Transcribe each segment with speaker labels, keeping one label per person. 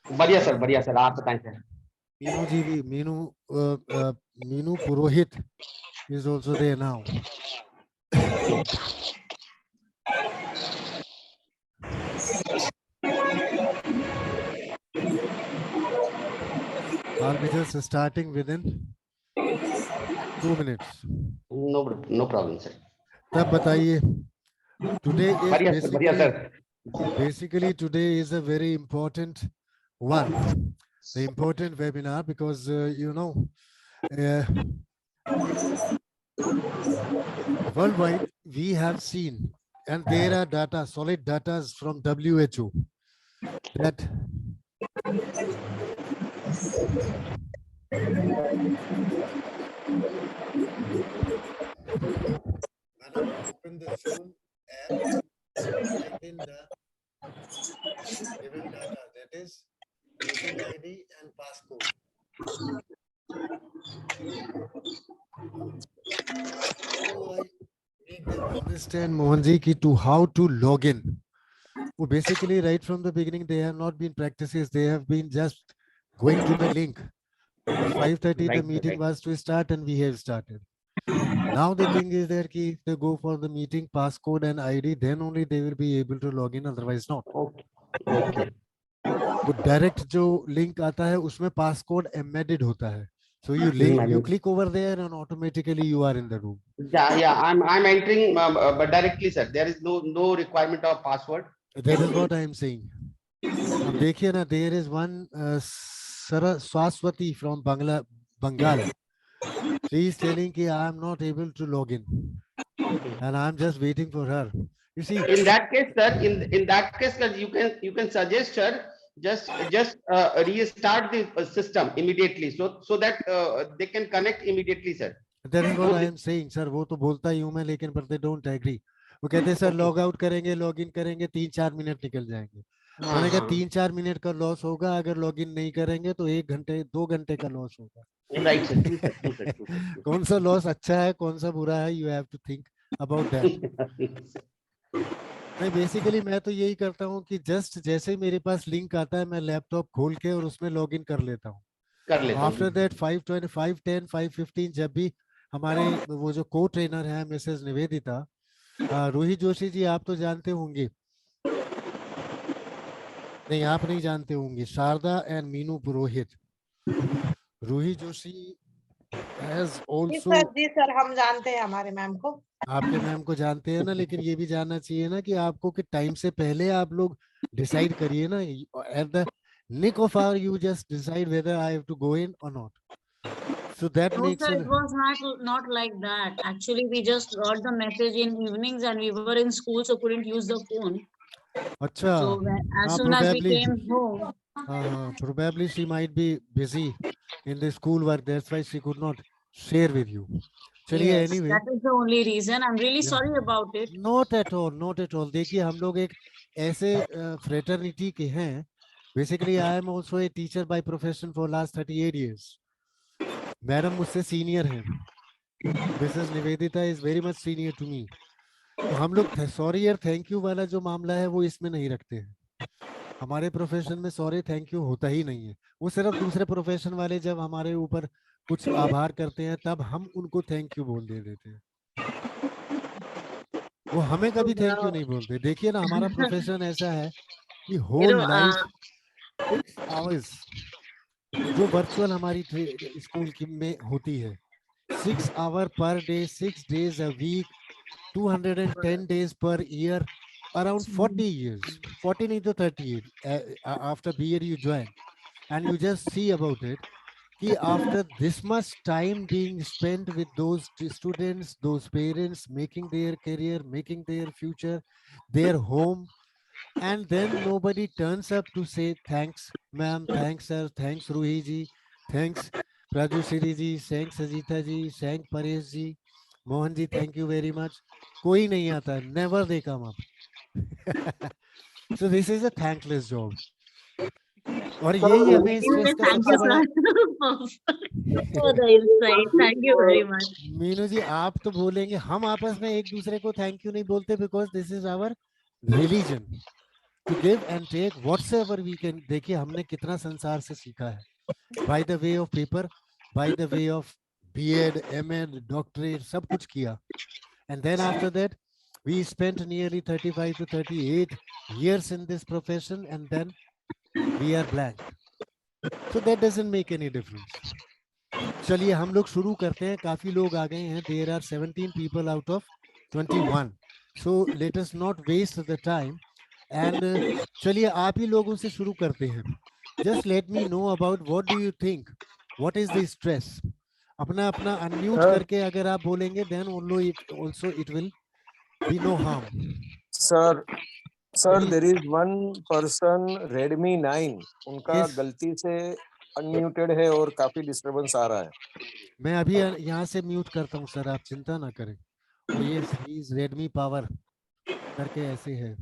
Speaker 1: बढ़िया सर, आप बताएं सर।
Speaker 2: मीनू जी भी, मीनू पुरोहित is also there now. I'll be just starting within 2 minutes.
Speaker 1: No no problem sir.
Speaker 2: तब बताइए, today is
Speaker 1: बढ़िया
Speaker 2: basically
Speaker 1: sir.
Speaker 2: today is a very important one, the important webinar, because uh, worldwide we have seen, and there are data, solid data from WHO, that Madam, open the Zoom app and type in the given data, that is meeting ID and passcode. How do I make them understand, Mohanji, ki to how to log in? Well, basically, right from the beginning, they have not been practices. They have been just going to the link. Because 5:30 the
Speaker 1: right sir,
Speaker 2: meeting
Speaker 1: right.
Speaker 2: was to start and we have started. Now the thing is that if they go for the meeting passcode and ID, then only they will be able to log in, otherwise not.
Speaker 1: Okay okay.
Speaker 2: वो direct जो link आता है उसमें passcode embedded होता है. So you click over there and automatically you are in the room.
Speaker 1: Yeah, I'm entering, but directly sir, there is no requirement of password.
Speaker 2: That is what I am saying. अब देखिए ना, there is one Saraswati from Bengal. She is telling कि I am not able to log in and I am just waiting for her. You see,
Speaker 1: In that case sir, in that case sir, you can suggest her, just restart the system immediately, so that they can connect immediately sir.
Speaker 2: that is what
Speaker 1: वो
Speaker 2: I am saying, sir. वो तो बोलता ही हूँ मैं, लेकिन पर they don't agree. वो कहते हैं सर
Speaker 1: ओके।
Speaker 2: लॉग आउट करेंगे, लॉग इन करेंगे, 3-4 मिनट निकल जाएंगे.
Speaker 1: हाँ
Speaker 2: मैंने कहा
Speaker 1: हाँ।
Speaker 2: 3-4 मिनट का लॉस होगा, अगर लॉग इन नहीं करेंगे तो 1 घंटे 2 घंटे का लॉस होगा.
Speaker 1: Right sir, true sir, true sir, true
Speaker 2: कौन सा लॉस अच्छा है, कौन सा बुरा है, you have to think about that.
Speaker 1: Sir.
Speaker 2: नहीं, बेसिकली मैं तो यही करता हूँ कि जस्ट जैसे ही मेरे पास लिंक आता है, मैं लैपटॉप खोल के और उसमें लॉग इन कर लेता हूँ.
Speaker 1: कर लेता
Speaker 2: आफ्टर
Speaker 1: हूँ।
Speaker 2: दैट 5:20, 5:10, 5:15 जब भी हमारे वो जो को ट्रेनर है मिसेस निवेदिता, रोहित जोशी जी आप तो जानते होंगे. नहीं, आप नहीं जानते होंगे. Sharda and Meenu Purohit. Rohit Joshi has also.
Speaker 3: जी सर, हम जानते हैं हमारे मैम को।
Speaker 2: आपके मैम को जानते हैं ना, लेकिन ये भी जानना चाहिए ना कि आपको कि टाइम से पहले आप लोग डिसाइड करिए ना. At the nick of hour you just decide whether I have to go in or not. So that
Speaker 4: No,
Speaker 2: makes
Speaker 4: sir,
Speaker 2: an.
Speaker 4: it was not like that. Actually, we just got the message in evenings and we were in school, so couldn't use the phone.
Speaker 2: अच्छा.
Speaker 4: So as
Speaker 2: हाँ,
Speaker 4: soon as we
Speaker 2: probably.
Speaker 4: came home,
Speaker 2: हाँ, probably she might be busy in the school work. That's why she could not share with you. चलिए,
Speaker 4: yes,
Speaker 2: anyway.
Speaker 4: that is the only reason. I'm really
Speaker 2: Yeah.
Speaker 4: sorry about it.
Speaker 2: Not at all, not at all. देखिए, हम लोग एक ऐसे fraternity के हैं. Basically, I am also a teacher by profession for last 38 years. Madam मुझसे senior हैं. Mrs Nivedita is very much senior to me. तो हम लोग सॉरी और थैंक यू वाला जो मामला है वो इसमें नहीं रखते हैं. हमारे प्रोफेशन में सॉरी थैंक यू होता ही नहीं है. वो सिर्फ दूसरे प्रोफेशन वाले जब हमारे ऊपर कुछ आभार करते हैं तब हम उनको थैंक यू बोल दे देते हैं. वो हमें
Speaker 4: So,
Speaker 2: कभी थैंक यू नहीं बोलते. देखिए ना, हमारा प्रोफेशन ऐसा है कि
Speaker 4: you
Speaker 2: whole
Speaker 4: know,
Speaker 2: life 6 hours जो वर्चुअल हमारी स्कूल की में होती है. 6 hour per day, 6 days a week, 210 days per year, around 40 years, 40 into 38. After BEd you join, and you just see about it. Ki after this much time being spent with those students, those parents, making their career, making their future, their home, and then nobody turns up to say thanks, ma'am, thanks, sir, thanks, Ruhi ji, thanks, Raju Siri ji, thanks, Ajita ji, thanks, Paresh ji, Mohan ji, thank you very much. कोई नहीं आता, never they come up. So this is a thankless job. और यही हमें
Speaker 4: anyway,
Speaker 2: stress का
Speaker 4: thank
Speaker 2: सबसे
Speaker 4: you,
Speaker 2: बड़ा.
Speaker 4: sir, for the insight. Thank you very much.
Speaker 2: Meenu ji आप तो बोलेंगे, हम आपस में एक दूसरे को थैंक यू नहीं बोलते, because this is our religion. to give and take whatsoever we can. देखिए हमने कितना संसार से सीखा है, by the way of paper, by the way of B.Ed, M.Ed, doctorate, सब कुछ किया. And then after that, we spent nearly 35 to 38 years in this profession, and then we are blank. So that doesn't make any difference. चलिए हम लोग शुरू करते हैं. काफी लोग आ गए हैं. There are 17 people out of 21. So let us not waste the time. And चलिए आप ही लोगों से शुरू करते हैं. Just let me know about what do you think. What is the stress? अपना अपना unmute करके अगर आप बोलेंगे, then also it will be no harm.
Speaker 5: Sir,
Speaker 2: Please.
Speaker 5: there is one person Redmi 9 उनका
Speaker 2: Yes.
Speaker 5: गलती से अनम्यूटेड है और काफी डिस्टरबेंस आ रहा है.
Speaker 2: मैं अभी यहाँ से म्यूट करता हूँ सर, आप चिंता ना करें. और ये Redmi Power करके ऐसे है.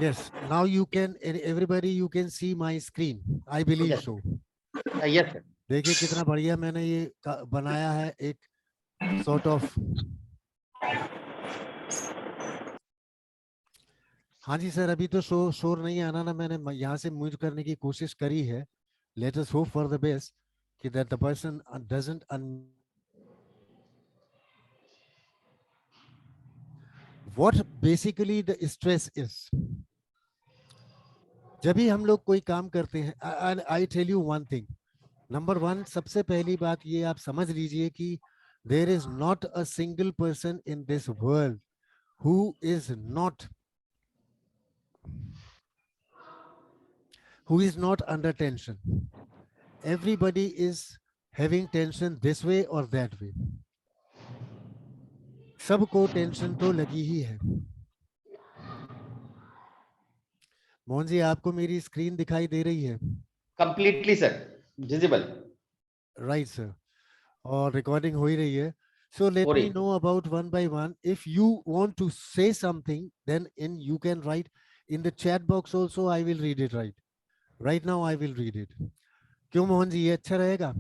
Speaker 2: Yes, now you can, everybody you can see my screen. I believe
Speaker 1: Yes.
Speaker 2: so.
Speaker 1: Yes, sir.
Speaker 2: देखिए कितना बढ़िया मैंने ये बनाया है, एक sort of. हाँ जी सर, अभी तो शोर नहीं आना ना. मैंने यहाँ से म्यूट करने की कोशिश करी है. Let us hope for the best कि that the person doesn't what basically the stress is. जब भी हम लोग कोई काम करते हैं, I tell you one thing. Number one, सबसे पहली बात ये आप समझ लीजिए कि there is not a single person in this world who is not under tension. Everybody is having tension this way or that way. सबको टेंशन तो लगी ही है. मोहन जी, आपको मेरी स्क्रीन दिखाई दे रही है?
Speaker 1: Completely, sir. Visible.
Speaker 2: Right, sir. और रिकॉर्डिंग हो ही रही है. So let
Speaker 1: हो
Speaker 2: me
Speaker 1: रही.
Speaker 2: know about one by one. If you want to say something, then you can write in the chat box also. I will read it right now. I will read it. क्यों मोहन जी, ये अच्छा रहेगा?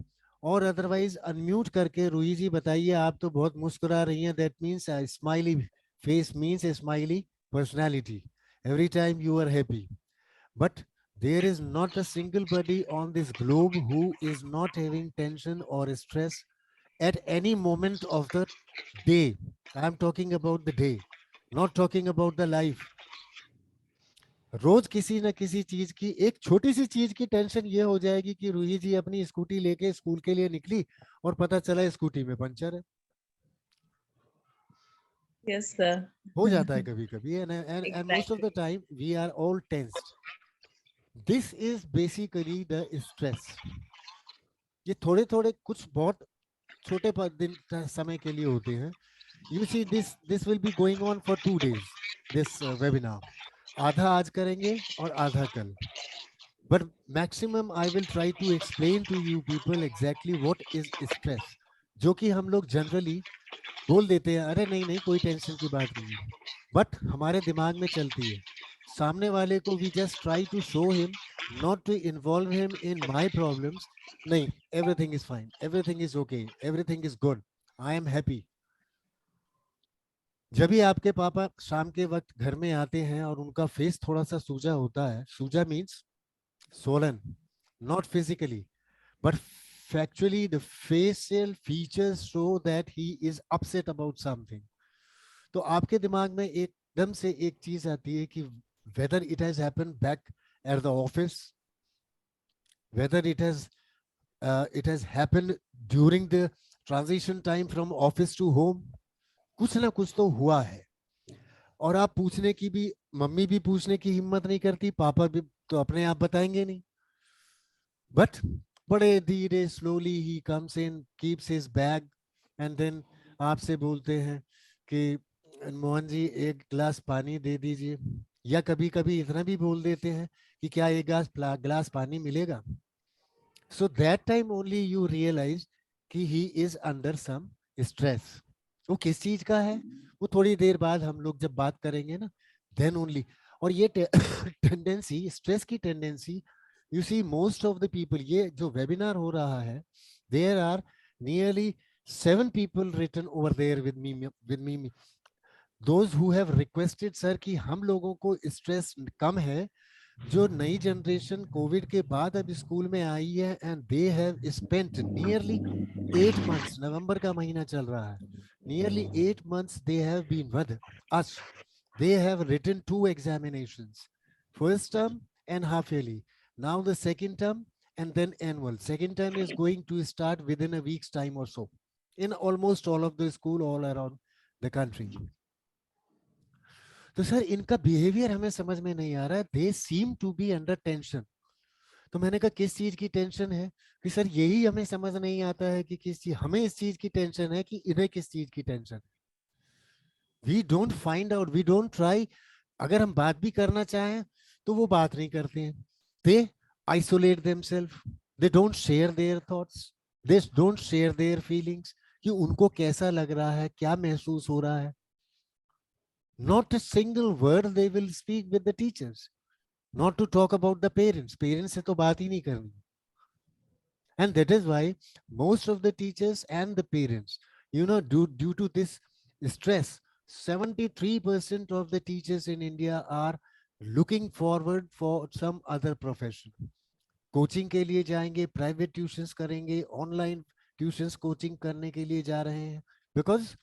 Speaker 2: और otherwise unmute करके रूही जी बताइए. आप तो बहुत मुस्कुरा रही हैं. That means a smiley face means a smiley personality. Every time you are happy. But there is not a single body on this globe who is not having tension or stress at any moment of the day. I am talking about the day, not talking about the life. रोज किसी न किसी चीज की, एक छोटी सी चीज की tension ये हो जाएगी कि रूही जी अपनी स्कूटी लेके स्कूल के लिए निकली और पता चला स्कूटी में पंचर है.
Speaker 6: Yes, sir.
Speaker 2: हो जाता है कभी कभी. And most of the time we are all tensed. This is basically the stress. ये थोड़े थोड़े कुछ बहुत छोटे दिन समय के लिए होते हैं. You see, this will be going on for 2 days. This webinar. आधा आज करेंगे और आधा कल. But maximum I will try to explain to you people exactly what is stress. जो कि हम लोग generally बोल देते हैं, अरे नहीं नहीं कोई टेंशन की बात नहीं है. But हमारे दिमाग में चलती है. सामने वाले को we just try to show him, not to involve him in my problems. नहीं, everything is fine, everything is okay, everything is good, I am happy. जब भी आपके पापा शाम के वक्त घर में आते हैं और उनका फेस थोड़ा सा सूजा होता है, सूजा means swollen, not physically, but factually the facial features show that he is upset about something. तो आपके दिमाग में एकदम से एक चीज आती है कि whether it has happened back at the office, whether it has happened during the transition time from office to home, कुछ ना कुछ तो हुआ है. और आप पूछने की भी, मम्मी भी पूछने की हिम्मत नहीं करती, पापा भी तो अपने आप बताएंगे नहीं. बट बड़े धीरे स्लोली ही comes in, keeps his bag and then आपसे बोलते हैं कि मोहन जी एक गिलास पानी दे दीजिए. या कभी कभी इतना भी बोल देते हैं कि क्या एक गिलास पानी मिलेगा. So that time only you realise कि he is under some stress. वो किस चीज का है वो थोड़ी देर बाद हम लोग जब बात करेंगे ना, देन ओनली. और ये टेंडेंसी, स्ट्रेस की tendency, you see most of the people, ये जो वेबिनार हो रहा है There are nearly 7 people written over there with me. Those who have requested sir कि हम लोगों को stress कम है, जो नई जनरेशन कोविड के बाद अब स्कूल में आई है, and they have spent nearly 8 months, नवंबर का महीना चल रहा है, nearly 8 months they have been with us. They have written 2 examinations, first term and half yearly, now the second term and then annual. Second term is going to start within a week's time or so in almost all of the school all around the country. तो sir इनका behaviour हमें समझ में नहीं आ रहा है. They seem to be under tension. तो मैंने कहा किस चीज की टेंशन है, कि सर यही हमें समझ नहीं आता है कि किस चीज, हमें इस चीज की टेंशन है कि इन्हें किस चीज की टेंशन है. We don't find out, we don't try. अगर हम बात भी करना चाहें तो वो बात नहीं करते हैं. They isolate themselves, they don't share their thoughts, they don't share their feelings, कि उनको कैसा लग रहा है, क्या महसूस हो रहा है. Not a single word they will speak with the teachers. Not to talk about the parents. Parents से तो बात ही नहीं करनी. And that is why most of the teachers and the parents, you know, due to this stress, 73% of the teachers in India are looking forward for some other profession. Coaching के लिए जाएंगे, private tuitions करेंगे, online tuitions coaching करने के लिए जा रहे हैं, because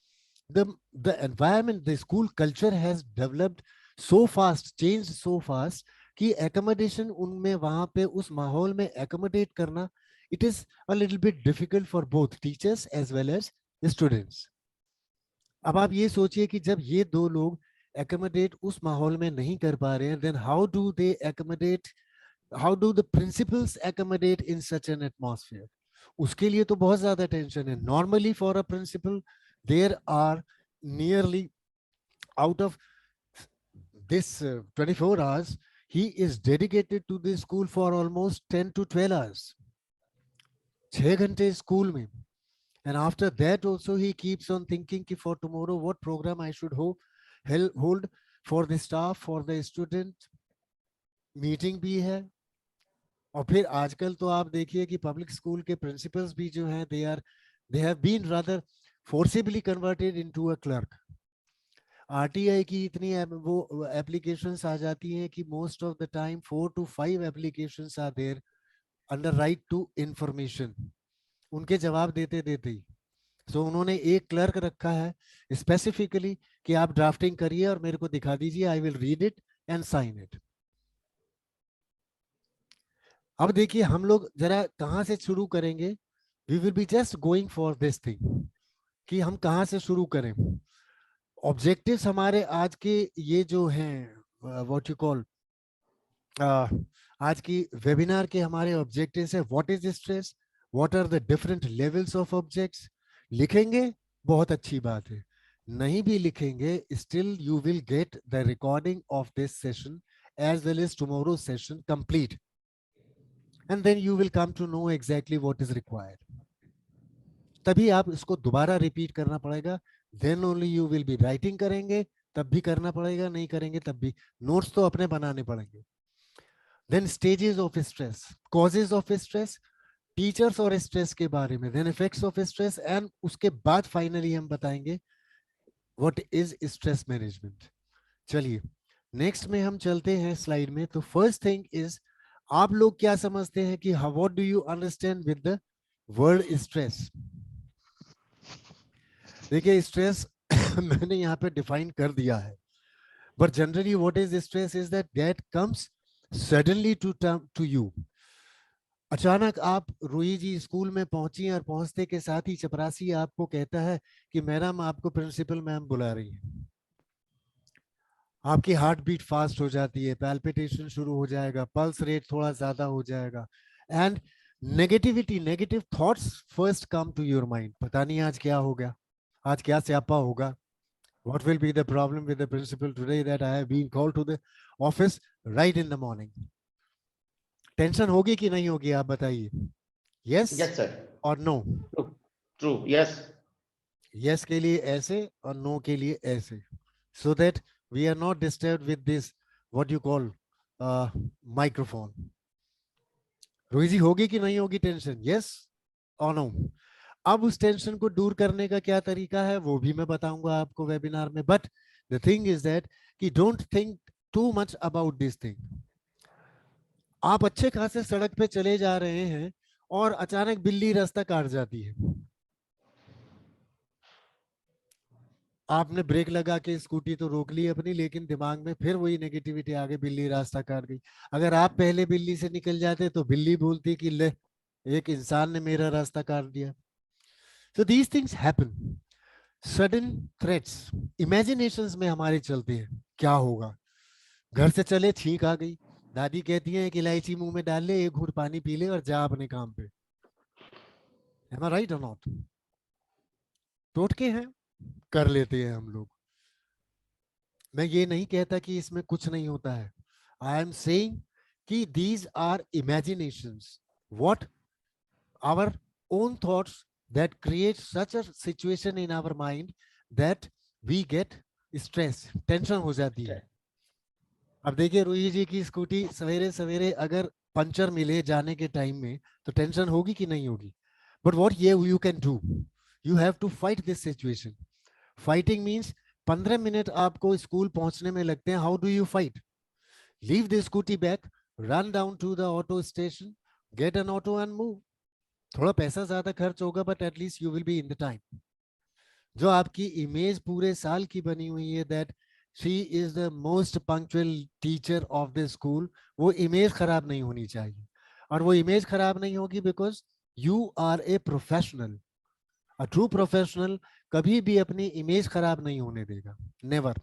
Speaker 2: the environment, the school culture has developed so fast, changed so fast, कि accommodation उनमें वहां पे उस माहौल में accommodate करना, it is a little bit difficult for both teachers as well as students. अब आप ये सोचिए कि जब ये दो लोग accommodate उस माहौल में नहीं कर पा रहे हैं, then how do they accommodate, how do the principals accommodate in such an atmosphere? उसके लिए तो बहुत ज्यादा टेंशन है. Normally for a principal there are nearly, out of this 24 hours, he is dedicated to the school for almost 10 to 12 hours. 6 घंटे school में. And after that also he keeps on thinking कि for tomorrow what program I should hold for the staff, for the student. Meeting भी है. और फिर आजकल तो आप देखिए कि पब्लिक स्कूल के प्रिंसिपल्स भी जो हैं, they have been rather forcibly converted into a clerk. RTI की इतनी वो applications आ जाती हैं कि most of the time 4 to 5 applications are there under right to information. उनके जवाब देते देते ही so उन्होंने एक क्लर्क रखा है specifically कि आप ड्राफ्टिंग करिए और मेरे को दिखा दीजिए, I will read it and sign it. अब देखिए हम लोग जरा कहाँ से शुरू करेंगे. We will be just going for this thing कि हम कहाँ से शुरू करें. ऑब्जेक्टिव्स हमारे आज के ये जो हैं, व्हाट यू कॉल, आज की वेबिनार के हमारे ऑब्जेक्टिव्स है, what is stress, what are the different levels of objects. लिखेंगे बहुत अच्छी बात है, नहीं भी लिखेंगे still you will get the recording of this session as well as tomorrow session complete, and then you will come to know exactly what is required. तभी आप इसको दोबारा रिपीट करना पड़ेगा. Then only you will be writing. करेंगे तब भी करना पड़ेगा, नहीं करेंगे तब भी. नोट्स तो अपने बनाने पड़ेंगे. Then stages of stress, causes of stress, teachers और स्ट्रेस के बारे में, then effects of stress, and उसके बाद फाइनली हम बताएंगे व्हाट इज स्ट्रेस मैनेजमेंट. चलिए नेक्स्ट में हम चलते हैं स्लाइड में. तो फर्स्ट थिंग इज, आप लोग क्या समझते हैं कि what do you understand with the word stress. देखिए स्ट्रेस मैंने यहाँ पे डिफाइन कर दिया है, but generally what is stress is that comes suddenly to you. अचानक आप रूही जी स्कूल में पहुंची और पहुंचते के साथ ही चपरासी आपको कहता है कि मैडम आपको प्रिंसिपल मैम बुला रही है. आपकी हार्ट बीट फास्ट हो जाती है, पैल्पिटेशन शुरू हो जाएगा, पल्स रेट थोड़ा ज्यादा हो जाएगा, and negativity, negative thoughts first come to your mind. पता नहीं आज क्या हो गया, आज क्या स्यापा होगा. What will be the problem with the principal today that I have been called to the office right in the morning? Tension होगी कि नहीं होगी आप बताइए. Yes?
Speaker 1: Yes, sir.
Speaker 2: और no?
Speaker 1: True. Yes.
Speaker 2: Yes के लिए ऐसे और no के लिए ऐसे, so that we are not disturbed with this what you call microphone. रोही जी होगी कि नहीं होगी टेंशन? Yes? और नो, अब उस टेंशन को दूर करने का क्या तरीका है वो भी मैं बताऊंगा आपको वेबिनार में. But the thing is that कि don't think too much about this thing. आप अच्छे खासे सड़क पे चले जा रहे हैं और अचानक बिल्ली रास्ता काट जाती है. आपने ब्रेक लगा के स्कूटी तो रोक ली अपनी, लेकिन दिमाग में फिर वही नेगेटिविटी आ गई, बिल्ली रास्ता काट गई. अगर आप पहले बिल्ली से निकल जाते तो बिल्ली बोलती कि ले, एक इंसान ने मेरा रास्ता काट दिया. So these things happen. Sudden threats, imaginations में हमारे चलते हैं क्या होगा. घर से चले, छींक आ गई, दादी कहती है कि इलायची मुंह में डाल ले, एक घूंट पानी पी ले और जा अपने काम पे. Am I right or not? टोटके हैं, कर लेते हैं हम लोग. मैं ये नहीं कहता कि इसमें कुछ नहीं होता है. आई एम सेइंग कि these are imaginations, what our own thoughts that create such a situation in our mind that we get stress, tension हो जाती है. अब देखिए रोही जी की स्कूटी सवेरे सवेरे अगर पंचर मिले जाने के टाइम में तो टेंशन होगी कि नहीं होगी. But what you can do, you have to fight this situation. Fighting means 15 minute आपको स्कूल पहुंचने में लगते हैं. How do you fight? Leave the scooty back, run down to the auto station, get an auto and move. थोड़ा पैसा ज्यादा खर्च होगा but at least you will be in the time. जो आपकी इमेज पूरे साल की बनी हुई है that she is the most punctual teacher of the school, वो इमेज खराब नहीं होनी चाहिए. और वो इमेज खराब नहीं होगी because you are a professional. A true professional कभी भी अपनी इमेज खराब नहीं होने देगा, never.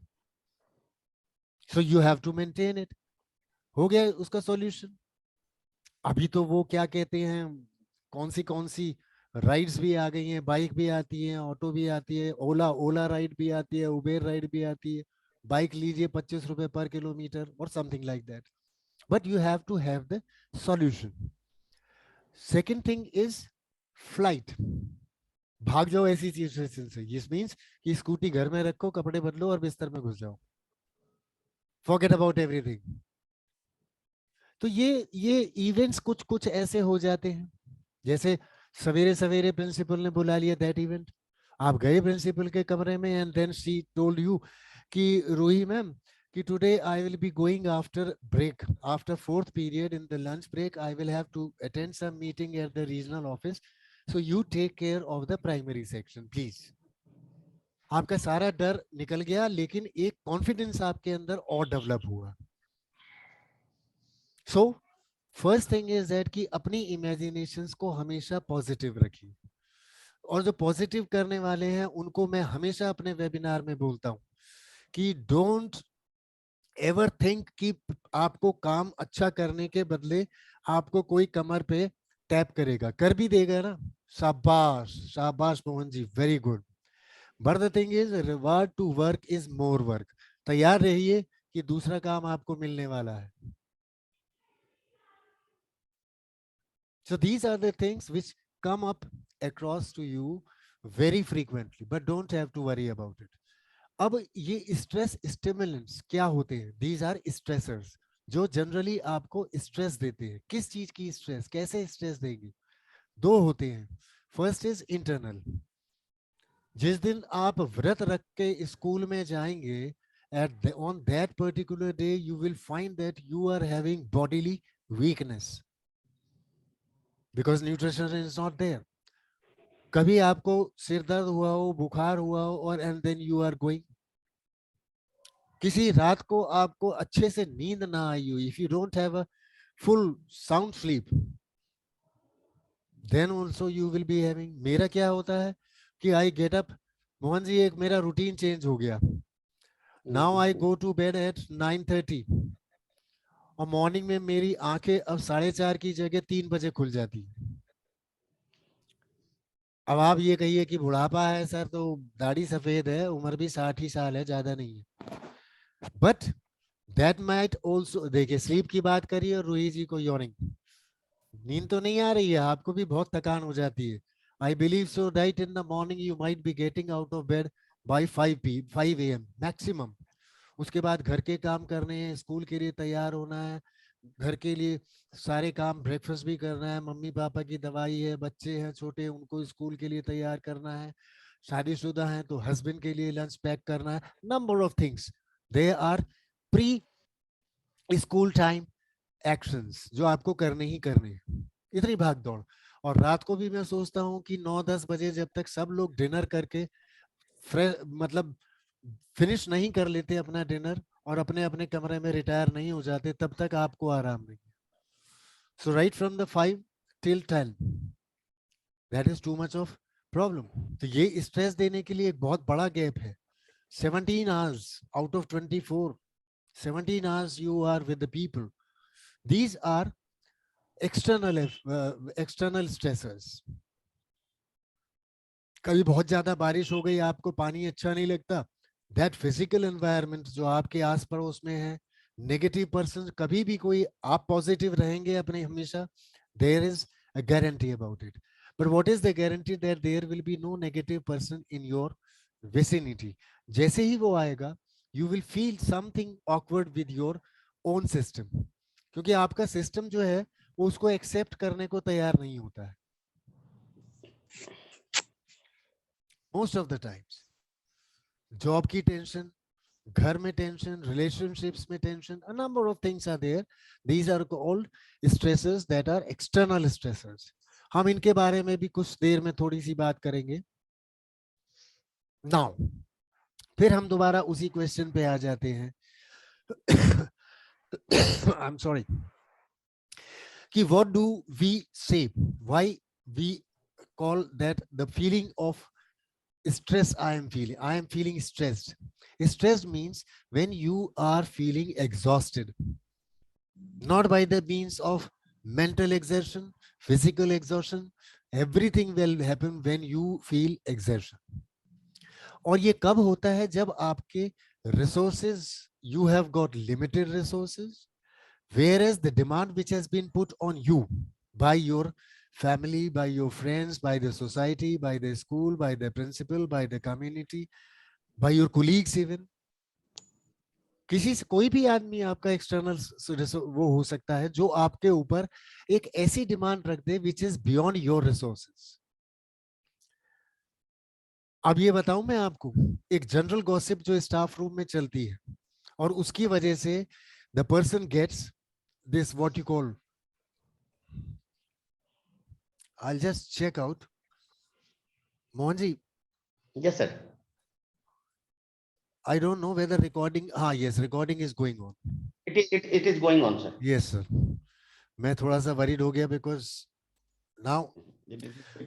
Speaker 2: So you have to maintain it. हो गया उसका सॉल्यूशन. अभी तो वो क्या कहते हैं, कौन सी राइड्स भी आ गई हैं, बाइक भी आती है, ऑटो भी आती है, ओला राइड भी आती है, उबेर राइड भी आती है. बाइक लीजिए 25 रुपए पर किलोमीटर और something like that. But you have to have the solution. Second thing is flight. भाग जाओ ऐसी सिचुएशन से. दिस मींस कि स्कूटी घर में रखो, कपड़े बदलो और बिस्तर में घुस जाओ. Forget about everything. तो ये इवेंट्स कुछ ऐसे हो जाते हैं. जैसे सवेरे सवेरे प्रिंसिपल ने बुला लिया दैट इवेंट. आप गए प्रिंसिपल के कमरे में and then she told you कि रूही मैम कि today I will be going after break, after 4th period in the lunch break I will have to attend some meeting at the regional office, so you take care of the primary section please. आपका सारा डर निकल गया, लेकिन एक confidence आपके अंदर और डेवलप हुआ. So first thing is that कि अपनी इमेजिनेशंस को हमेशा पॉजिटिव रखिए. और जो पॉजिटिव करने वाले हैं उनको मैं हमेशा अपने वेबिनार में बोलता हूं कि डोंट एवर थिंक कि आपको काम अच्छा करने के बदले आपको कोई कमर पे टैप करेगा. कर भी देगा ना, शाबाश शाबाश Mohan ji, very good. But the thing is reward to work is more work. तैयार रहिए कि दूसरा काम आपको मिलने वाला है. So these are the things which come up across to you very frequently, but don't have to worry about it. अब ये स्ट्रेस स्टिमुलेंट्स क्या होते हैं? These are stressors जो जनरली आपको स्ट्रेस देते हैं. किस चीज की स्ट्रेस, कैसे स्ट्रेस देंगे? दो होते हैं. First is internal. जिस दिन आप व्रत रख के स्कूल में जाएंगे, on that particular day you will find that you are having bodily weakness because nutrition is not there. कभी आपको सिर दर्द हुआ हो, बुखार हुआ हो और and then you are going. किसी रात को आपको अच्छे से नींद ना आई हो, if you don't have a full sound sleep, then also you will be having. मेरा क्या होता है कि I get up, Mohan ji एक मेरा रूटीन चेंज हो गया. Now I go to bed at 9:30 और मॉर्निंग में मेरी आंखें अब 4:30 की जगह 3 बजे खुल जाती है. अब आप ये कहिए कि बुढ़ापा है सर, तो दाढ़ी सफेद है, उम्र भी 60 ही साल है, ज्यादा नहीं है. बट दैट माइट ऑल्सो, देखिए स्लीप की बात करिए और रूही जी को यॉर्निंग, नींद तो नहीं आ रही है, आपको भी बहुत थकान हो जाती है. I believe so right in the morning you might be getting out of bed by 5 AM maximum. उसके बाद घर के काम करने हैं, स्कूल के लिए तैयार होना है, घर के लिए सारे काम, ब्रेकफास्ट भी करना है, मम्मी पापा की दवाई है, बच्चे हैं छोटे उनको स्कूल के लिए तैयार करना है, शादीशुदा हैं तो हस्बैंड के लिए लंच पैक करना है, number of things, they are pre school time actions जो आपको करने ही करने हैं। इतनी भाग दौड़। और रात को भी मैं सोचता हूँ कि 9-10 बजे जब तक सब लोग डिनर करके मतलब फिनिश नहीं कर लेते अपना डिनर और अपने अपने कमरे में रिटायर नहीं हो जाते, तब तक आपको आराम नहीं। So right from the 5 till 10 that is too much of problem. तो ये स्ट्रेस देने के लिए एक बहुत बड़ा गैप है। 17 hours out of 24, 17 hours you are with the people. These are external stressors. कभी बहुत ज्यादा बारिश हो गई, आपको पानी अच्छा नहीं लगता, दैट फिजिकल एनवायरनमेंट जो आपके आस पड़ोस में है, नेगेटिव पर्सन, कभी भी कोई, आप पॉजिटिव रहेंगे अपने हमेशा, there is a guarantee about it. But what is the guarantee that there will be no negative person in your vicinity? जैसे ही वो आएगा you will feel something awkward with your own system, क्योंकि आपका system जो है वो उसको एक्सेप्ट करने को तैयार नहीं होता है most of the times. Job की टेंशन, घर में टेंशन, रिलेशनशिप्स में tension, a number of things are there. These are called stresses that are external stressors. हम इनके बारे में भी कुछ देर में थोड़ी सी बात करेंगे। Now, फिर हम दोबारा उसी क्वेश्चन पे आ जाते हैं। I'm sorry. कि what do we say? Why we call that the feeling of stress I am feeling stressed. Stressed means when you are feeling exhausted, not by the means of mental exertion, physical exhaustion, everything will happen when you feel exertion. और ये कब होता है? जब आपके resources, you have got limited resources, whereas the demand which has been put on you by your family, by your friends, by the society, by the school, by the principal, by the community, by your colleagues even, किसी से, कोई भी आदमी आपका external वो हो सकता है जो आपके ऊपर एक ऐसी डिमांड रख दे which is beyond your resources. अब ये बताऊं मैं आपको, एक जनरल गॉसिप जो स्टाफ रूम में चलती है और उसकी वजह से the person gets this what you call, I'll just check out. Mohanji.
Speaker 1: Yes, sir.
Speaker 2: I don't know whether recording. Yes, recording is going on.
Speaker 1: It is going on, sir.
Speaker 2: Yes, sir. मैं थोड़ा सा worried हो गया because now.
Speaker 1: It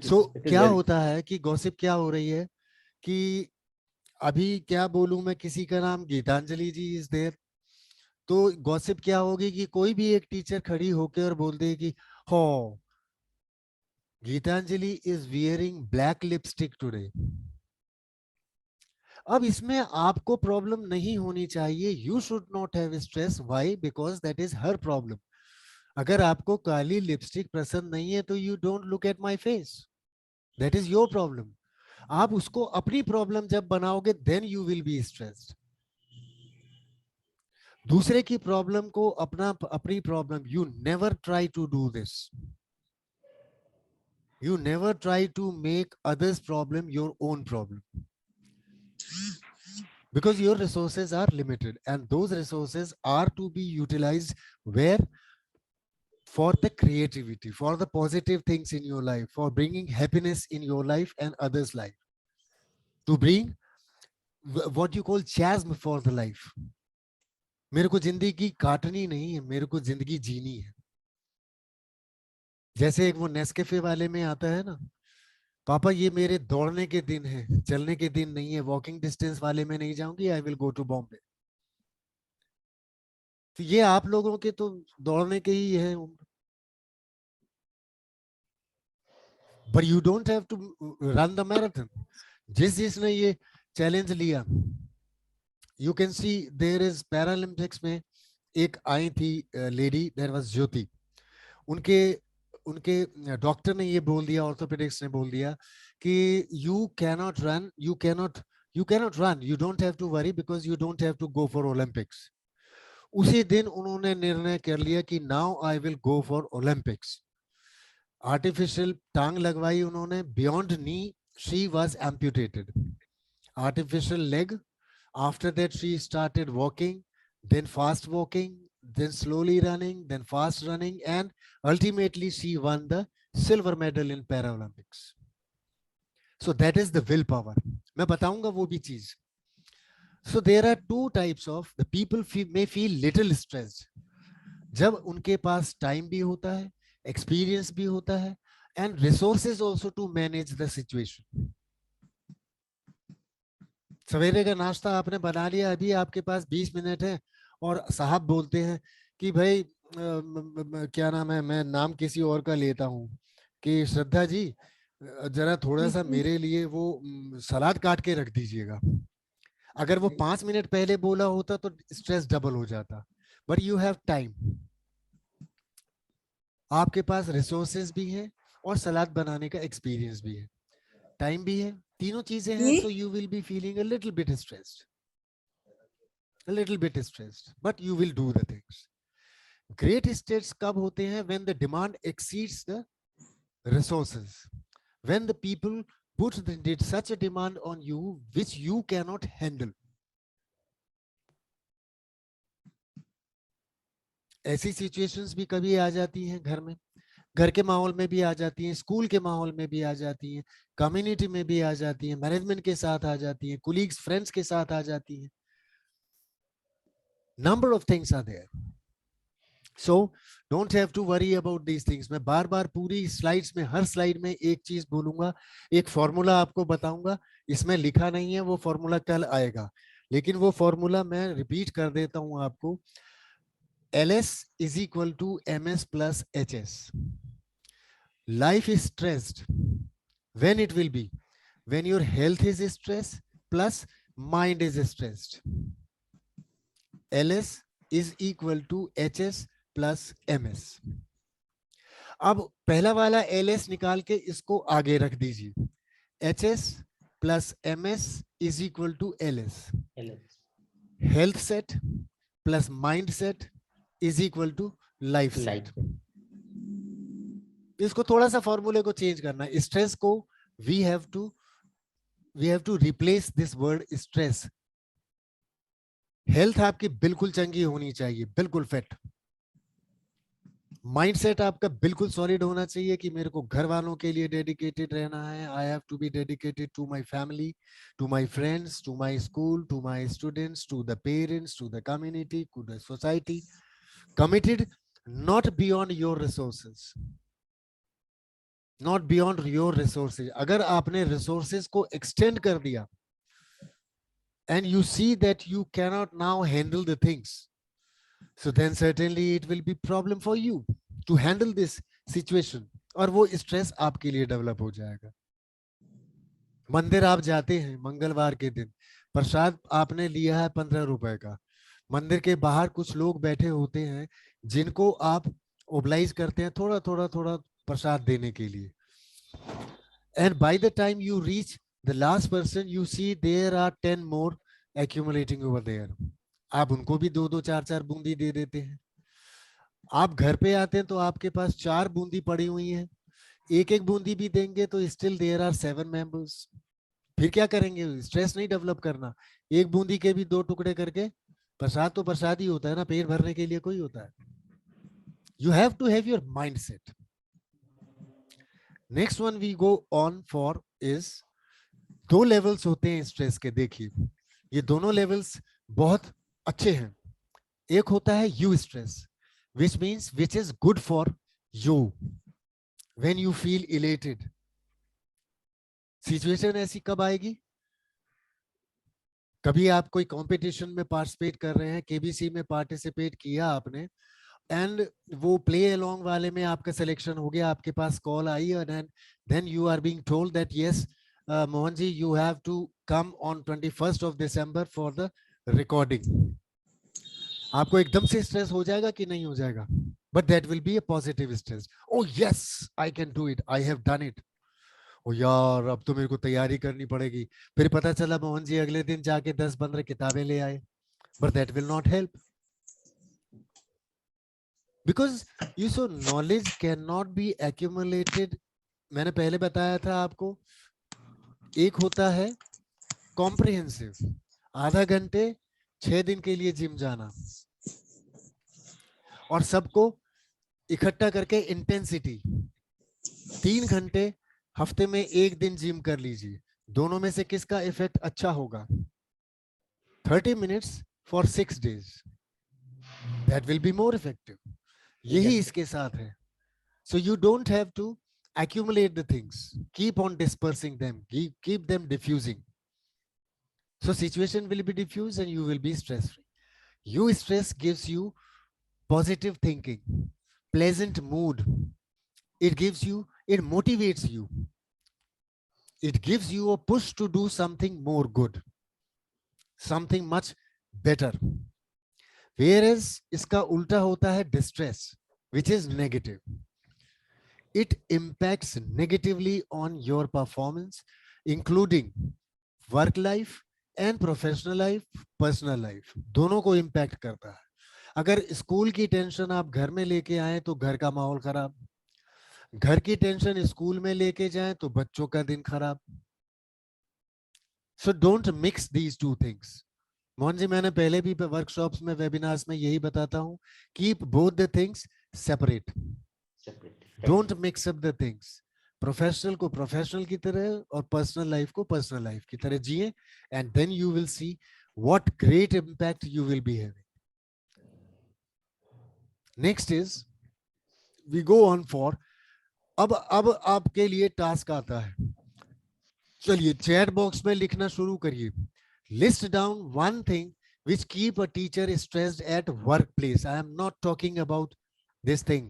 Speaker 2: So
Speaker 1: is
Speaker 2: क्या
Speaker 1: well.
Speaker 2: होता है कि gossip क्या हो रही है कि अभी क्या बोलूं मैं, किसी का नाम गीतांजलि जी इज देयर, तो गॉसिप क्या होगी कि कोई भी एक टीचर खड़ी होकर और बोल दे कि हो Geetanjali is wearing black lipstick today. अब इसमें आपको प्रॉब्लम नहीं होनी चाहिए, you should not have stress. Why? Because that is her problem. अगर आपको काली लिपस्टिक पसंद नहीं है तो you don't look at my face, that is your problem. आप उसको अपनी प्रॉब्लम जब बनाओगे then you will be stressed. दूसरे की प्रॉब्लम को अपनी problem, you never try to do this, you never try to make others problem your own problem, because your resources are limited and those resources are to be utilized where? For the creativity, for the positive things in your life, for bringing happiness in your life and others' life, to bring what you call chasm for the life. मेरे को जिंदगी काटनी नहीं है, मेरे को जिंदगी जीनी है। जैसे एक वो नेस्कैफे वाले में आता है ना, पापा ये मेरे दौड़ने के दिन है, चलने के दिन नहीं है, वॉकिंग डिस्टेंस वाले में नहीं जाऊंगी, I will go to Bombay. तो ये आप लोगों के तो दौड़ने के ही है उम्र, but you don't have to run the marathon. जिसने ये चैलेंज लिया, you can see there is Paralympics में एक आई थी लेडी, there was ज्योति, उनके डॉक्टर ने ये बोल दिया, ऑर्थोपेडिक्स ने बोल दिया कि you cannot run, you don't have to worry because you don't have to go for Olympics. उसी दिन उन्होंने निर्णय कर लिया कि now I will go for Olympics. Artificial टांग लगवाई उन्होंने, beyond knee she was amputated, artificial leg. After that, she started walking, then fast walking, then slowly running, then fast running, and ultimately she won the silver medal in Paralympics. So that is the willpower. मैं बताऊंगा वो भी चीज. So there are two types of the people may feel little stressed. जब उनके पास time भी होता है, एक्सपीरियंस भी होता है, and resources also to manage the situation. सवेरे का नाश्ता आपने बना लिया, अभी आपके पास 20 मिनट है और साहब बोलते हैं कि भाई क्या नाम है, मैं नाम किसी और का लेता हूँ, कि श्रद्धा जी जरा थोड़ा सा मेरे लिए वो सलाद काट के रख दीजिएगा। अगर वो 5 मिनट पहले बोला होता तो स्ट्रेस डबल हो जाता, बट यू हैव टाइम, आपके पास रिसोर्सेज भी है और सलाद बनाने का एक्सपीरियंस भी है, टाइम भी है, तीनों चीजें हैं, so you will be feeling a little bit stressed, but you will do the things. Great states कब होते हैं? When the demand exceeds the resources, when the people did such a demand on you which you cannot handle. ऐसी situations भी कभी आ जाती हैं घर में, घर के माहौल में भी आ जाती हैं, स्कूल के माहौल में भी आ जाती हैं, कम्युनिटी में भी आ जाती हैं, मैनेजमेंट के साथ आ जाती हैं, कोलीग्स फ्रेंड्स के साथ आ जाती हैं. Number of things are there, so don't have to worry about these things. मैं बार बार पूरी स्लाइड्स में, हर स्लाइड में एक चीज बोलूंगा, एक फॉर्मूला आपको बताऊंगा, इसमें लिखा नहीं है, वो फॉर्मूला कल आएगा, लेकिन वो फॉर्मूला मैं रिपीट कर देता हूं आपको. LS is equal to MS plus HS. Life is stressed. When it will be? When your health is stressed plus mind is stressed. LS is equal to HS plus MS. अब पहला वाला LS निकाल के इसको आगे रख दीजिए. HS plus MS is equal to LS. Health set plus mind set is equal to life set. इसको थोड़ा सा फॉर्मूले को चेंज करना है. स्ट्रेस को we have to replace this word stress. Health आपकी बिल्कुल चंगी होनी चाहिए, बिल्कुल फिट. माइंडसेट आपका बिल्कुल सॉलिड होना चाहिए कि मेरे को घर वालों के लिए डेडिकेटेड रहना है. I have to be dedicated to my family, to my friends, to my school, to my students, to the parents, to the community, to the society. Committed, not beyond your resources. Not beyond your resources. अगर आपने resources को extend कर दिया and you see that you cannot now handle the things, so then certainly it will be problem for you to handle this situation, और वो stress आपके लिए develop हो जाएगा. मंदिर आप जाते हैं मंगलवार के दिन, प्रसाद आपने लिया है 15 रुपए का, मंदिर के बाहर कुछ लोग बैठे होते हैं जिनको आप ओब्लाइज करते हैं थोड़ा थोड़ा थोड़ा प्रसाद देने के लिए. And by the time you reach the last person, you see there are 10 more accumulating over there. आप उनको भी 2-2 4-4 बूंदी दे देते हैं. आप घर पे आते हैं तो आपके पास 4 बूंदी पड़ी हुई हैं, एक बूंदी भी देंगे तो स्टिल देयर आर 7 मेंबर्स. फिर क्या करेंगे? स्ट्रेस नहीं डेवलप करना. एक बूंदी के भी 2 टुकड़े करके, प्रसाद तो प्रसाद ही होता है ना, पेट भरने के लिए कोई होता है. You have to have your mindset. Next one we go on for is 2 levels होते हैं स्ट्रेस के. देखिए ये दोनों लेवल्स बहुत अच्छे हैं. एक होता है you stress, which means which is good for you when you feel elated. Situation ऐसी कब आएगी? कभी आप कोई कंपटीशन में पार्टिसिपेट कर रहे हैं, केबीसी में पार्टिसिपेट किया आपने, एंड वो प्ले अलोंग वाले में आपका सिलेक्शन हो गया, आपके पास कॉल आई और then you are being told that yes Mohan ji you have to come on 21st of December for the recording. आपको एकदम से स्ट्रेस हो जाएगा कि नहीं हो जाएगा? But that will be a positive stress. Oh yes I can do it, I have done it. ओ यार अब तो मेरे को तैयारी करनी पड़ेगी. फिर पता चला मोहन जी अगले दिन जाके 10-15 किताबें ले आए, but that will not help. because you so knowledge cannot be accumulated. मैंने पहले बताया था आपको, एक होता है कॉम्प्रिहेंसिव, आधा घंटे 6 दिन के लिए जिम जाना, और सबको इकट्ठा करके इंटेंसिटी 3 घंटे हफ्ते में 1 दिन जिम कर लीजिए, दोनों में से किसका इफेक्ट अच्छा होगा? 30 minutes for 6 days, that will be more effective. यही इसके साथ है. So you don't have to accumulate the things, keep on dispersing them, keep them diffusing. So situation will be diffused and you will be stress free. You stress gives you positive thinking, pleasant mood. It gives you, it motivates you. It gives you a push to do something more good, something much better. Whereas इसका उल्टा होता है distress, which is negative. It impacts negatively on your performance, including work life and professional life, personal life. दोनों को impact करता है. अगर school की टेंशन आप घर में लेके आए तो घर का माहौल खराब, घर की टेंशन स्कूल में लेके जाएं तो बच्चों का दिन खराब. So don't mix these two things. Mohan ji, मैंने पहले भी वर्कशॉप्स में, वेबिनार्स में यही बताता हूं, keep both the things separate. Don't mix up the things. Professional को प्रोफेशनल की तरह और पर्सनल लाइफ को पर्सनल लाइफ की तरह जिए, and then you will see what great impact you will be having. Next is we go on for, अब आपके लिए टास्क आता है. चलिए चैट बॉक्स में लिखना शुरू करिए. List down one thing which keep a teacher stressed at workplace. I am not talking about this thing.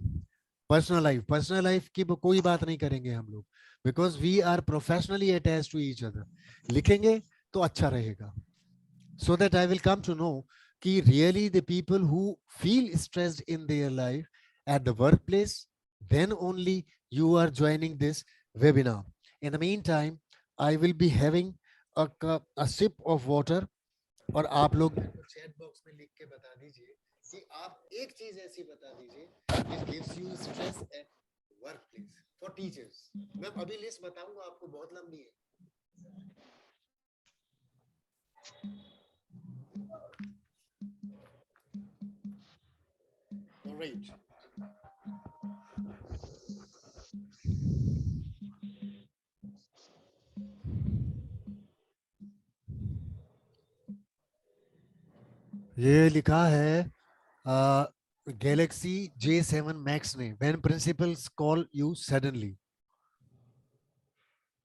Speaker 2: Personal life. Personal life की कोई बात नहीं करेंगे हम लोग, because we are professionally attached to each other. लिखेंगे तो अच्छा रहेगा. So that I will come to know कि really the people who feel stressed in their life at the workplace, then only you are joining this webinar. In the meantime, I will be having a sip of water, और आप लोग chat box में लिख के बता दीजिए कि आप एक चीज ऐसी बता दीजिए which gives you stress at workplace for teachers. मैं अभी लिस्ट बताऊंगा आपको, बहुत लंबी है. All right. ये लिखा है Galaxy J7 Max ने, when principals call you suddenly.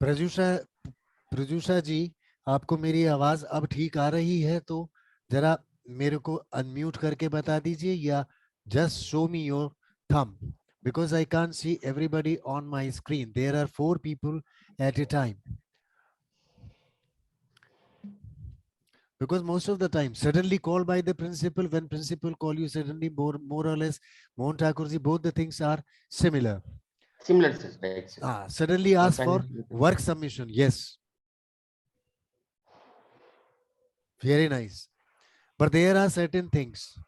Speaker 2: प्रजूषा जी, आपको मेरी आवाज अब ठीक आ रही है तो जरा मेरे को अनम्यूट करके बता दीजिए, या just show me your thumb because I can't see everybody on my screen. There are 4 people at a time. Because most of the time, suddenly called by the principal, when principal call you suddenly, more or less, Mohan Thakur ji, both the things are similar.
Speaker 1: Similar, sir, right, sir.
Speaker 2: Suddenly ask for work submission. Yes. Very nice. But there are certain things.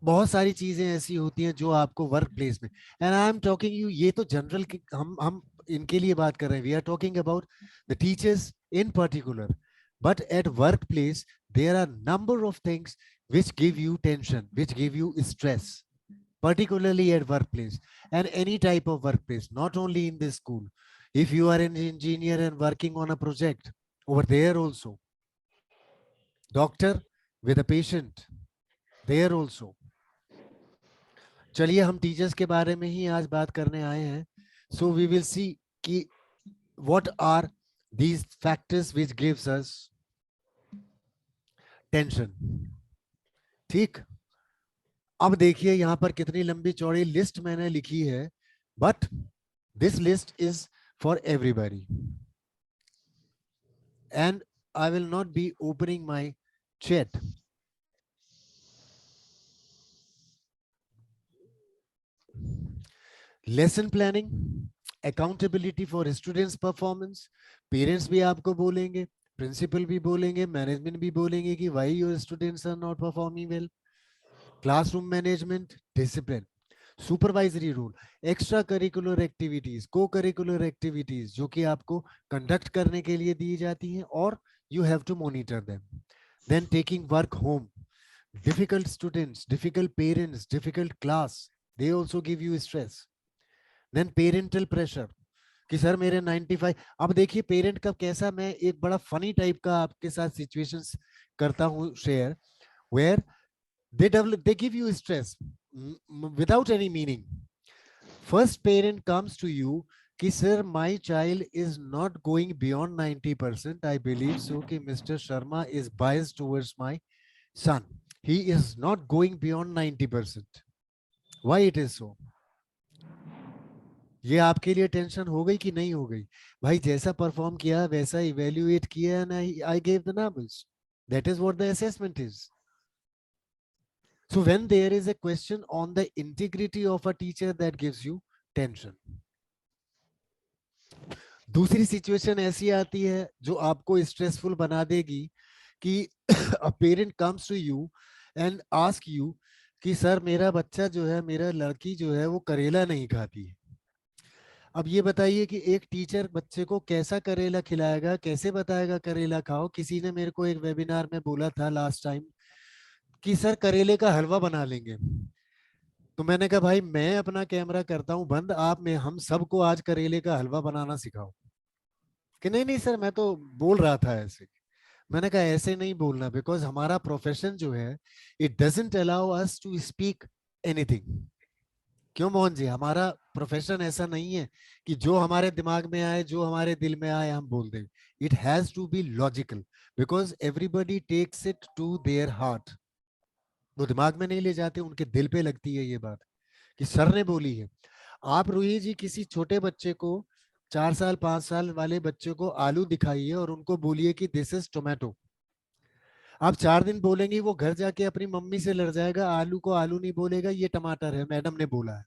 Speaker 2: बहुत सारी चीजें ऐसी होती हैं जो आपको work place में, and I am talking you, ये तो जनरल हम इनके लिए बात कर रहे हैं. We are talking about the teachers in particular. But at workplace, there are number of things which give you tension, which give you stress, particularly at workplace and any type of workplace, not only in this school. If you are an engineer and working on a project, over there also. Doctor with a patient, there also. चलिए हम teachers के बारे में ही आज बात करने आए हैं. So we will see कि what are these factors which gives us tension. ठीक, अब देखिए यहाँ पर कितनी लंबी चौड़ी लिस्ट मैंने लिखी है, but this list is for everybody and I will not be opening my chat. Lesson planning, accountability for students performance. Parents भी आपको बोलेंगे, प्रिंसिपल भी बोलेंगे, मैनेजमेंट भी बोलेंगे कि why your students are not performing well. classroom management, discipline, supervisory role, extra curricular activities, co-curricular activities जो कि आपको conduct करने के लिए दी जाती हैं और you have to monitor them. Then taking work home, difficult students, difficult parents, difficult class, they also give you stress. Then parental pressure कि सर मेरे 95, अब देखिए पेरेंट का कैसा, मैं एक बड़ा फनी टाइप का आपके साथ सिचुएशंस करता हूँ share, where they give you stress without any meaning. First parent comes to you कि sir my child is not going beyond 90%. I believe so कि Mr. Sharma is biased towards my son. He is not going beyond 90%. Why it is so? ये आपके लिए tension हो गई कि नहीं हो गई? भाई जैसा परफॉर्म किया वैसा इवेल्युएट किया ना, I gave the numbers. That is what the assessment is. So when there is a question on the integrity of a teacher, that gives you tension. दूसरी सिचुएशन ऐसी आती है जो आपको स्ट्रेसफुल बना देगी कि a parent comes to you and ask you कि सर मेरा बच्चा जो है, मेरा लड़की जो है वो करेला नहीं खाती है. अब ये बताइए कि एक टीचर बच्चे को कैसा करेला खिलाएगा, कैसे बताएगा करेला खाओ? किसी ने मेरे को एक वेबिनार में बोला था लास्ट टाइम कि सर करेले का हलवा बना लेंगे. तो मैंने कहा भाई मैं अपना कैमरा करता हूं बंद, आप में हम सबको आज करेले का हलवा बनाना सिखाओ. कि नहीं नहीं सर मैं तो बोल रहा था ऐसे. मैंने कहा ऐसे नहीं बोलना, बिकॉज हमारा प्रोफेशन जो है it doesn't allow us to speak anything. क्यों मोहन जी? हमारा प्रोफेशन ऐसा नहीं है कि जो हमारे दिमाग में आए, जो हमारे दिल में आए हम बोल दें. It has to be logical because everybody takes it to their heart. वो दिमाग में नहीं ले जाते, उनके दिल पे लगती है ये बात कि सर ने बोली है. आप रोहित जी किसी छोटे बच्चे को, 4 साल 5 साल वाले बच्चे को आलू दिखाइए और उनको बोलिए कि दिस इज टोमेटो. आप 4 दिन बोलेंगे, वो घर जाके अपनी मम्मी से लड़ जाएगा, आलू को आलू नहीं बोलेगा, ये टमाटर है, मैडम ने बोला है.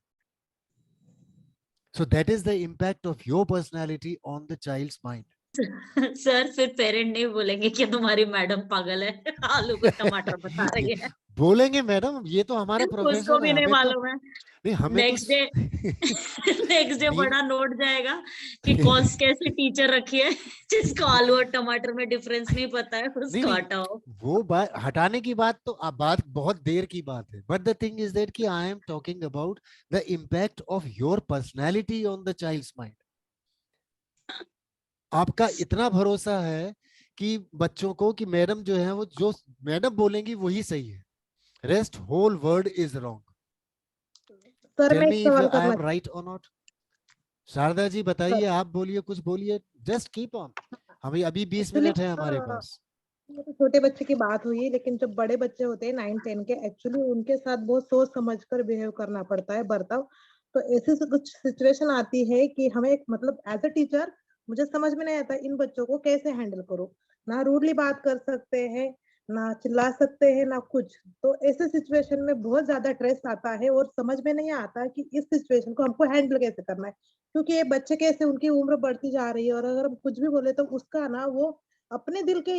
Speaker 2: So that is the impact of your personality on the child's mind.
Speaker 4: Sir फिर पेरेंट नहीं बोलेंगे कि तुम्हारी मैडम पागल है, आलू को टमाटर बता रही है.
Speaker 2: बोलेंगे मैडम, ये तो हमारा
Speaker 4: उसको
Speaker 2: प्रोफेशन
Speaker 4: भी
Speaker 2: है,
Speaker 4: नहीं
Speaker 2: हमें तो
Speaker 4: मालूम है.
Speaker 2: नहीं, हमें
Speaker 4: नेक्स्ट
Speaker 2: तो
Speaker 4: डे नेक्स्ट डे
Speaker 2: नींद
Speaker 4: बड़ा नोट जाएगा कि कौन कैसी टीचर रखी है जिसको आलू और टमाटर में डिफरेंस नहीं पता है,
Speaker 2: नहीं
Speaker 4: उसको
Speaker 2: नहीं,
Speaker 4: हटाओ.
Speaker 2: वो बात हटाने की बात तो बात बहुत देर की बात है. But the thing is that कि I am talking about the impact of your personality on the child's mind. आपका इतना भरोसा है कि बच्चों को कि मैडम जो है वो जो मैडम बोलेंगी वही सही है, rest whole world is wrong.
Speaker 3: Sir
Speaker 2: tell
Speaker 3: मैं
Speaker 2: मी
Speaker 3: एक
Speaker 2: इफ
Speaker 3: सवाल
Speaker 2: आई
Speaker 3: करना
Speaker 2: एम राइट और नॉट. शारदा जी बताइए, आप बोलिए, कुछ बोलिए, जस्ट कीप ऑन. हमें अभी 20
Speaker 3: एक्चुअली
Speaker 2: मिनट है हमारे पास.
Speaker 3: छोटे बच्चे की बात हुई, लेकिन जब बड़े बच्चे होते हैं 9-10 के, एक्चुअली उनके साथ बहुत सोच समझ कर बिहेव करना पड़ता है, बर्ताव. तो ऐसे से कुछ सिचुएशन आती है कि हमें मतलब एज अ टीचर मुझे समझ में नहीं आता इन बच्चों को कैसे हैंडल करो. ना रूडली बात कर सकते हैं, ना चिल्ला सकते हैं, ना कुछ. तो ऐसे सिचुएशन में बहुत ज्यादा स्ट्रेस आता है और समझ में नहीं आता कि इस सिचुएशन को हमको हैंडल कैसे करना है. क्योंकि ये बच्चे कैसे, उनकी उम्र बढ़ती जा रही है और अगर हम कुछ भी बोले तो उसका ना वो अपने दिल के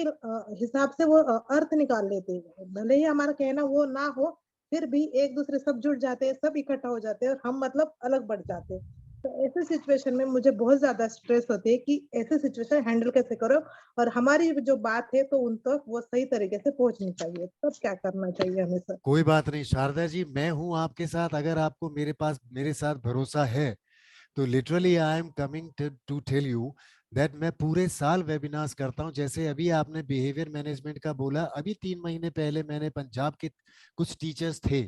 Speaker 3: हिसाब से वो अर्थ निकाल लेते हैं. भले ही हमारा कहना वो ना हो, फिर भी एक दूसरे सब जुड़ जाते हैं, सब इकट्ठा हो जाते हैं और हम मतलब अलग बढ़ जाते हैं. तो ऐसे सिचुएशन में मुझे बहुत ज्यादा स्ट्रेस होती है कि ऐसे सिचुएशन हैंडल कैसे करो और हमारी जो बात है तो उन तक वो सही तरीके से पहुंचनी चाहिए. तब क्या करना चाहिए हमें सर?
Speaker 2: कोई बात नहीं शारदा जी, मैं हूं आपके साथ. अगर आपको मेरे साथ भरोसा है तो literally I am coming to tell you that मैं पूरे साल वेबिनार्स करता हूं. जैसे अभी आपने बिहेवियर मैनेजमेंट का बोला, अभी 3 महीने पहले मैंने पंजाब के कुछ टीचर्स थे,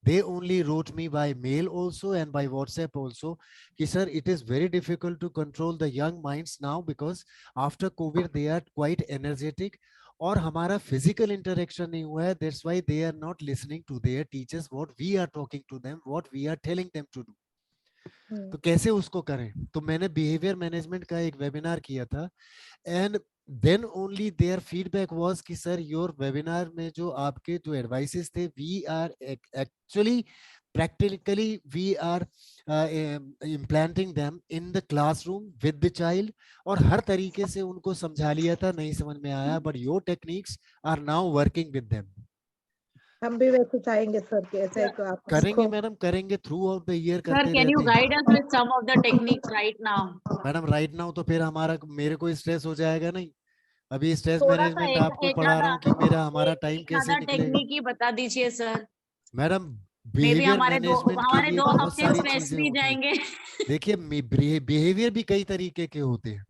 Speaker 2: they only wrote me by mail also and by WhatsApp also कि sir it is very difficult to control the young minds now because after COVID they are quite energetic और हमारा physical interaction नहीं हुआ है, that's why they are not listening to their teachers what we are talking to them, what we are telling them to do. तो कैसे उसको करें? तो मैंने बिहेवियर मैनेजमेंट का एक वेबिनार किया था and then only their feedback was कि सर योर वेबिनार में जो आपके जो एडवाइसेस थे, we are actually practically we are implanting them in the classroom with the child और हर तरीके से उनको समझा लिया था, नहीं समझ में आया, but your techniques are now working with them.
Speaker 3: हम भी वैसे चाहेंगे सर कि ऐसा एक आप
Speaker 2: करेंगे मैडम, करेंगे, through out the year
Speaker 4: Sir,
Speaker 2: करते
Speaker 4: can you
Speaker 2: रहते हैं
Speaker 4: guide us with some of the techniques right now?
Speaker 2: Madam. Right now तो फिर हमारा, मेरे को स्ट्रेस हो जाएगा नहीं। अभी स्ट्रेस
Speaker 4: थोड़ा सा
Speaker 2: मैनेजमेंट
Speaker 4: एक
Speaker 2: आपको
Speaker 4: एक
Speaker 2: पढ़ा रहा हूँ कि मेरा हमारा
Speaker 4: आधा
Speaker 2: टाइम
Speaker 4: एक
Speaker 2: कैसे
Speaker 4: आधा
Speaker 2: निकलेगा।
Speaker 4: टेक्निक ही बता दीजिए sir.
Speaker 2: Madam
Speaker 4: may bee
Speaker 2: behaviour management के
Speaker 4: हमारे
Speaker 2: लिए
Speaker 4: 2
Speaker 2: बहुत
Speaker 4: हफ्ते
Speaker 2: सारी
Speaker 4: स्ट्रेस
Speaker 2: चीजें
Speaker 4: भी
Speaker 2: होती हैं।
Speaker 4: जाएंगे।
Speaker 2: देखिए बिहेवियर भी कई तरीके के होते हैं।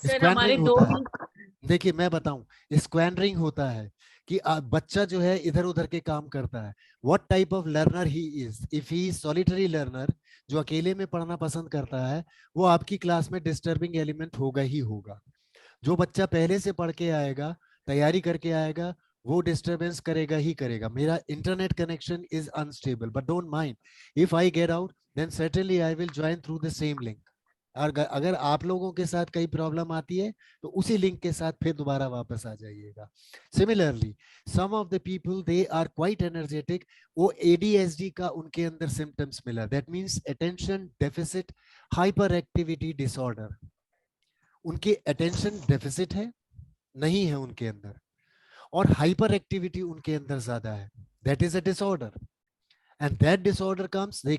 Speaker 4: सर हमारे
Speaker 2: स्क्वैंडरिंग
Speaker 4: 2
Speaker 2: होता है।
Speaker 4: वीक
Speaker 2: देखिए मैं बताऊं, स्क्वैंडरिंग होता है कि बच्चा जो है इधर उधर के काम करता है। What type of learner he is, if he is solitary learner, जो अकेले में पढ़ना पसंद करता है, वो आपकी क्लास में डिस्टर्बिंग एलिमेंट होगा ही होगा। जो बच्चा पहले से पढ़ के आएगा, तैयारी करके आएगा, वो डिस्टरबेंस करेगा ही करेगा। मेरा internet connection is unstable, but don't mind, if I get out then certainly I will join through the same link. और अगर आप लोगों के साथ कई प्रॉब्लम आती है तो उसी लिंक के साथ फिर दोबारा वापस आ जाइएगा। Similarly some of the people they are quite energetic, वो एडीएचडी का उनके अंदर सिम्टम्स मिला, that means attention deficit hyperactivity disorder. उनकी अटेंशन डेफिसिट है, नहीं है उनके अंदर, और हाइपर एक्टिविटी उनके अंदर ज्यादा है, that is a disorder. And that disorder comes, they